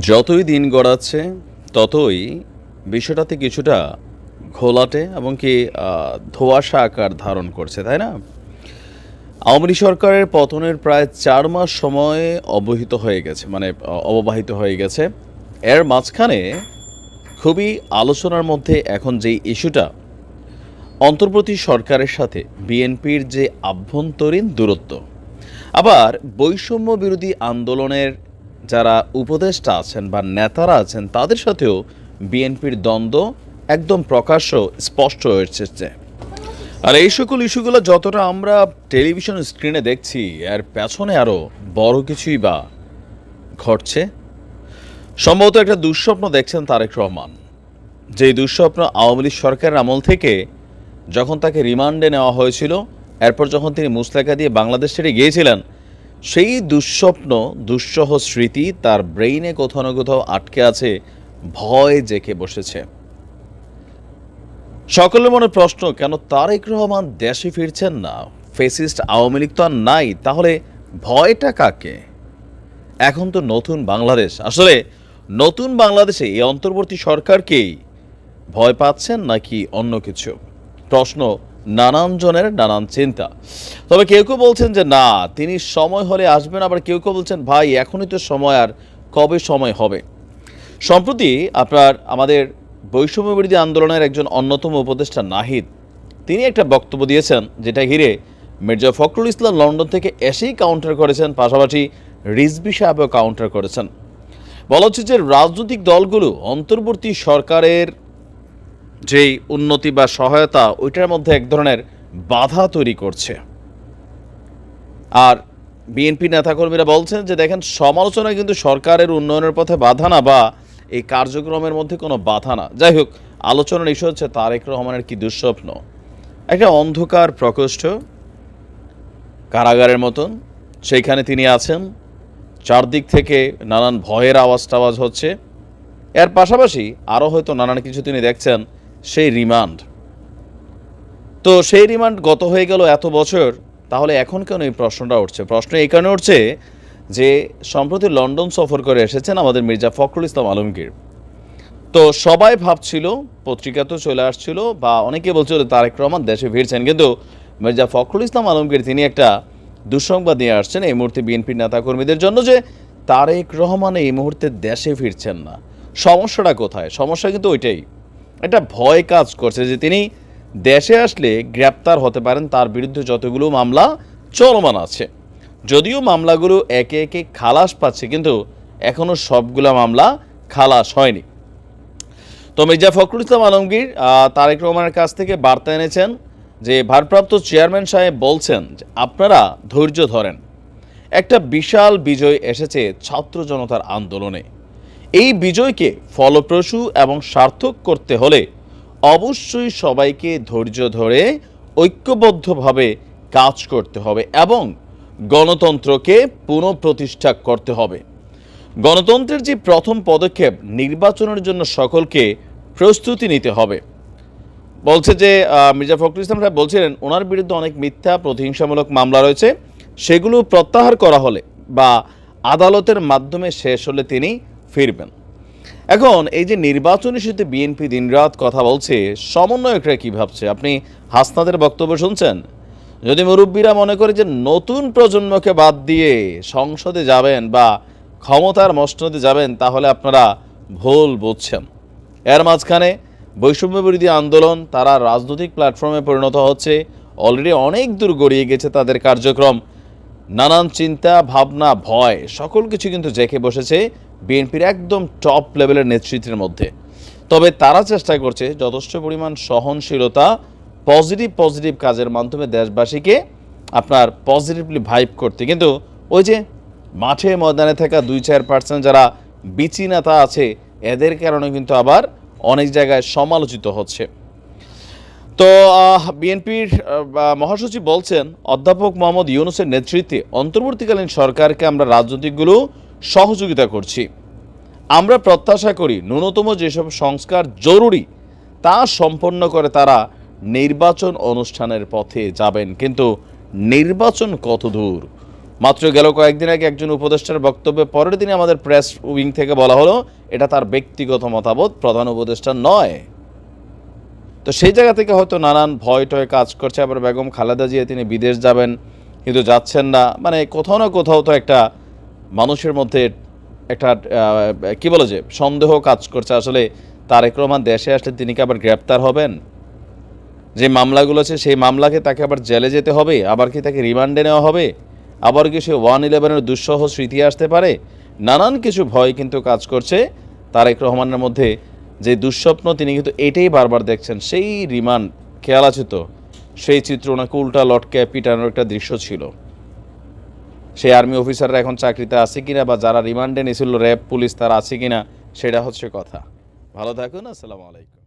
যতই দিন গড়াচ্ছে ততই বিষয়টাতে কিছুটা ঘোলাটে এবং কি ধোঁয়াশা আকার ধারণ করছে, তাই না? আওয়ামী লীগ সরকারের পতনের প্রায় ৪ মাস সময় অববাহিত হয়ে গেছে। এর মাঝখানে খুবই আলোচনার মধ্যে এখন যেই ইস্যুটা, অন্তর্বর্তী সরকারের সাথে বিএনপির যে আভ্যন্তরীণ দূরত্ব, আবার বৈষম্য বিরোধী আন্দোলনের যারা উপদেষ্টা আছেন বা নেতারা আছেন তাদের সাথেও বিএনপির দ্বন্দ্ব একদম প্রকাশ্য স্পষ্ট হয়ে এসেছে। আর এই সকল ইস্যুগুলো যতটা আমরা টেলিভিশন স্ক্রিনে দেখছি, এর পেছনে আরও বড় কিছুই বা ঘটছে। সম্ভবত একটা দুঃস্বপ্ন দেখছেন তারেক রহমান, যেই দুঃস্বপ্ন আওয়ামী লীগ সরকারের আমল থেকে যখন তাকে রিমান্ডে নেওয়া হয়েছিল, এরপর যখন তিনি মুচলেকা দিয়ে বাংলাদেশ ছেড়ে গিয়েছিলেন, সেই দুঃসহ স্মৃতি তার ব্রেইনে কোথাও না কোথাও আটকে আছে, ভয় জেঁকে বসেছে। সকলের মনে প্রশ্ন, কেন তারেক রহমান দেশে ফিরছেন না? ফেসিস্ট আওয়ামী লীগ তো আর নাই, তাহলে ভয়টা কাকে? এখন তো নতুন বাংলাদেশ, আসলে নতুন বাংলাদেশে এই অন্তর্বর্তী সরকারকেই ভয় পাচ্ছেন নাকি অন্য কিছু? প্রশ্ন নানান জনের, নানান চিন্তা। তবে কেউ কেউ বলছেন যে না, তিনি সময় হলে আসবেন, আবার কেউ কেউ বলছেন ভাই এখনই তো সময়, আর কবে সময় হবে? সম্প্রতি আমাদের বৈষম্য বিরোধী আন্দোলনের একজন অন্যতম উপদেষ্টা নাহিদ, তিনি একটা বক্তব্য দিয়েছেন, যেটা ঘিরে মির্জা ফখরুল ইসলাম লন্ডন থেকে এসেই কাউন্টার করেছেন, পাশাপাশি রিজভী সাহেবও কাউন্টার করেছেন। বলা হচ্ছে যে রাজনৈতিক দলগুলো অন্তর্বর্তী সরকারের যেই উন্নতি বা সহায়তা, ওইটার মধ্যে এক ধরনের বাধা তৈরি করছে। আর বিএনপি নেতাকর্মীরা বলছেন যে দেখেন, সমালোচনা কিন্তু সরকারের উন্নয়নের পথে বাধা না, বা এই কার্যক্রমের মধ্যে কোনো বাধা না। যাই হোক, আলোচনার ইস্যু হচ্ছে তারেক রহমানের কি দুঃস্বপ্ন। একটা অন্ধকার প্রকোষ্ঠ, কারাগারের মতন, সেইখানে তিনি আছেন। চারদিক থেকে নানান ভয়ের আওয়াজ হচ্ছে। এর পাশাপাশি আরও হয়তো নানান কিছু তিনি দেখছেন, সেই রিমান্ড। তো সেই রিমান্ড গত হয়ে গেল এত বছর, তাহলে এখন কেন এই প্রশ্নটা উঠছে? প্রশ্ন এই কারণে উঠছে যে সম্প্রতি লন্ডন সফর করে এসেছেন আমাদের মির্জা ফখরুল ইসলাম আলমগীর। তো সবাই ভাবছিল, পত্রিকাতেও চলে আসছিল, বা অনেকে বলছিল তারেক রহমান দেশে ফিরছেন, কিন্তু মির্জা ফখরুল ইসলাম আলমগীর তিনি একটা দুঃসংবাদ নিয়ে আসছেন এই মুহূর্তে বিএনপির নেতাকর্মীদের জন্য, যে তারেক রহমান এই মুহূর্তে দেশে ফিরছেন না। সমস্যাটা কোথায়? সমস্যা কিন্তু ওইটাই, একটা ভয় কাজ করছে যে তিনি দেশে আসলে গ্রেপ্তার হতে পারেন, তার বিরুদ্ধে যতগুলো মামলা চলমান আছে। যদিও মামলাগুলো একে একে খালাস পাচ্ছে, কিন্তু এখনও সবগুলো মামলা খালাস হয়নি। তো মির্জা ফখরুল ইসলাম আলমগীর তারেক রহমানের কাছ থেকে বার্তা এনেছেন যে ভারপ্রাপ্ত চেয়ারম্যান সাহেব বলছেন যে আপনারা ধৈর্য ধরেন, একটা বিশাল বিজয় এসেছে ছাত্র জনতার আন্দোলনে। এই বিজয়কে ফলপ্রসূ এবং সার্থক করতে হলে অবশ্যই সবাইকে ধৈর্য ধরে ঐক্যবদ্ধভাবে কাজ করতে হবে এবং গণতন্ত্রকে পুনঃপ্রতিষ্ঠা করতে হবে। গণতন্ত্রের যে প্রথম পদক্ষেপ, নির্বাচনের জন্য সকলকে প্রস্তুতি নিতে হবে। বলছে যে মির্জা ফখরুল ইসলাম সাহেব বলছিলেন ওনার বিরুদ্ধে অনেক মিথ্যা প্রতিহিংসামূলক মামলা রয়েছে, সেগুলো প্রত্যাহার করা হলে বা আদালতের মাধ্যমে শেষ হলে তিনি ফিরবেন। এখন এই যে নির্বাচন ইস্যুতে বিএনপি দিনরাত কথা বলছে, সমন্বয়করা কী ভাবছে? আপনি হাসনাদের বক্তব্য শুনছেন? যদি মুরব্বীরা মনে করে যে নতুন প্রজন্মকে বাদ দিয়ে সংসদে যাবেন বা ক্ষমতার মসনদে যাবেন, তাহলে আপনারা ভুল বুঝছেন। এর মাঝখানে বৈষম্য বিরোধী আন্দোলন তারা রাজনৈতিক প্ল্যাটফর্মে পরিণত হচ্ছে, অলরেডি অনেক দূর গড়িয়ে গেছে তাদের কার্যক্রম। নানান চিন্তা ভাবনা, ভয়, সকল কিছু কিন্তু জেঁকে বসেছে বিএনপির একদম টপ লেভেলের নেতৃত্বের মধ্যে। তবে তারা চেষ্টা করছে যথেষ্ট পরিমাণ সহনশীলতা, পজিটিভ কাজের মাধ্যমে দেশবাসীকে পজিটিভলি ভাইব করতে। কিন্তু ওই যে মাঠে ময়দানে থাকা 2-4% যারা বিচি নেতা আছে, এদের কারণে কিন্তু আবার অনেক জায়গায় সমালোচিত হচ্ছে। তো বিএনপির মহাসচিব বলছেন, অধ্যাপক মোহাম্মদ ইউনূসের নেতৃত্বে অন্তর্বর্তীকালীন সরকারকে আমরা রাজনৈতিকগুলো সহযোগিতা করছি। আমরা প্রত্যাশা করি ন্যূনতম যেসব সংস্কার জরুরি তা সম্পন্ন করে তারা নির্বাচন অনুষ্ঠানের পথে যাবেন। কিন্তু নির্বাচন কত দূর, মাত্র গেল কয়েকদিন আগে একজন উপদেষ্টার বক্তব্যে পরের দিনে আমাদের প্রেস উইং থেকে বলা হলো এটা তার ব্যক্তিগত মতামত, প্রধান উপদেষ্টা নয়। তো সেই জায়গা থেকে হয়তো নানান ভয় টয় কাজ করছে। আবার বেগম খালেদা জিয়া তিনি বিদেশ যাবেন কিন্তু যাচ্ছেন না, মানে কোথাও না কোথাও তো একটা মানুষের মধ্যে একটা কি বলে যে সন্দেহ কাজ করছে, আসলে তারেক রহমান দেশে আসলে তিনি কি আবার গ্রেপ্তার হবেন? যে মামলাগুলো আছে সেই মামলাকে তাকে আবার জেলে যেতে হবে, আবার কি তাকে রিমান্ডে নেওয়া হবে, আবার কি সে 1/11-এর দুঃসহ স্মৃতি আসতে পারে? নানান কিছু ভয় কিন্তু কাজ করছে তারেক রহমানের মধ্যে। যে দুঃস্বপ্ন তিনি কিন্তু এটাই বারবার দেখছেন, সেই রিমান্ড খেয়াল আছে তো, সেই চিত্র ওনাকে উল্টা লটকে পিটানোর একটা দৃশ্য ছিল। সেই আর্মি অফিসাররা এখন চাকরিতে আছে কিনা বা যারা রিমান্ডে নিয়েছিল র্যাব পুলিশ তারা আছে কিনা সেটা হচ্ছে কথা। ভালো থাকুন, আসসালামু আলাইকুম।